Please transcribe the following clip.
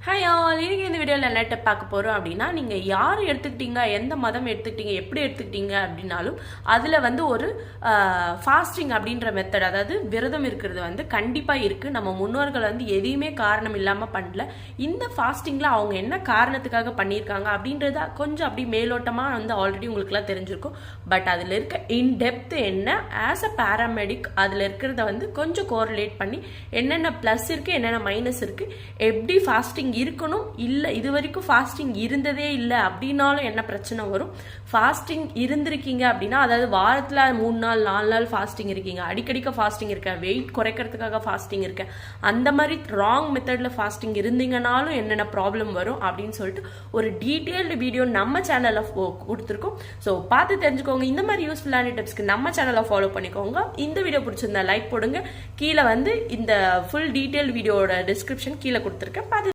Hi all, இன்னைக்கு இந்த வீடியோவில் என்ன டிப் பார்க்க போகிறோம் அப்படின்னா, நீங்கள் யார் எடுத்துக்கிட்டீங்க, எந்த மதம் எடுத்துக்கிட்டீங்க, எப்படி எடுத்துக்கிட்டீங்க அப்படின்னாலும் அதில் வந்து ஒரு ஃபாஸ்டிங் அப்படின்ற மெத்தட், அதாவது விரதம் இருக்கிறது வந்து கண்டிப்பாக இருக்குது. நம்ம முன்னோர்கள் வந்து எதையுமே காரணம் இல்லாமல் பண்ணல. இந்த ஃபாஸ்டிங்கில் அவங்க என்ன காரணத்துக்காக பண்ணியிருக்காங்க அப்படின்றத கொஞ்சம் அப்படி மேலோட்டமாக வந்து ஆல்ரெடி உங்களுக்குலாம் தெரிஞ்சிருக்கும். பட் அதில் இருக்க இன்டெப்த் என்ன, ஆஸ் அ பேராமெடிக் அதில் இருக்கிறத வந்து கொஞ்சம் கோரிலேட் பண்ணி என்னென்ன ப்ளஸ் இருக்குது, என்னென்ன மைனஸ் இருக்குது, எப்படி ஃபாஸ்டிங் இருக்கணும், இல்லை இது வரைக்கும் ஃபாஸ்டிங் இருந்ததே இல்லை அப்படின்னாலும் என்ன பிரச்சனை வரும், ஃபாஸ்டிங் இருந்திருக்கீங்க அப்படின்னா, அதாவது வாரத்தில் 3 நாள் 4 நாள் ஃபாஸ்டிங் இருக்கீங்க, அடிக்கடிக்க ஃபாஸ்டிங் இருக்கேன், வெயிட் குறைக்கிறதுக்காக ஃபாஸ்டிங் இருக்கேன், அந்த மாதிரி ராங் மெத்தடில் ஃபாஸ்டிங் இருந்தீங்கனாலும் என்னென்ன ப்ராப்ளம் வரும் அப்படின்னு சொல்லிட்டு ஒரு டீட்டெயில்டு வீடியோ நம்ம சேனலில் கொடுத்துருக்கோம். ஸோ பார்த்து தெரிஞ்சுக்கோங்க. இந்த மாதிரி யூஸ்ஃபுல்லான டிப்ஸ்க்கு நம்ம சேனலை ஃபாலோ பண்ணிக்கோங்க. இந்த வீடியோ பிடிச்சிருந்தா லைக் போடுங்க. கீழே வந்து இந்த ஃபுல் டீட்டெயில் வீடியோட டிஸ்கிரிப்ஷன் கீழே கொடுத்துருக்கேன், பார்த்து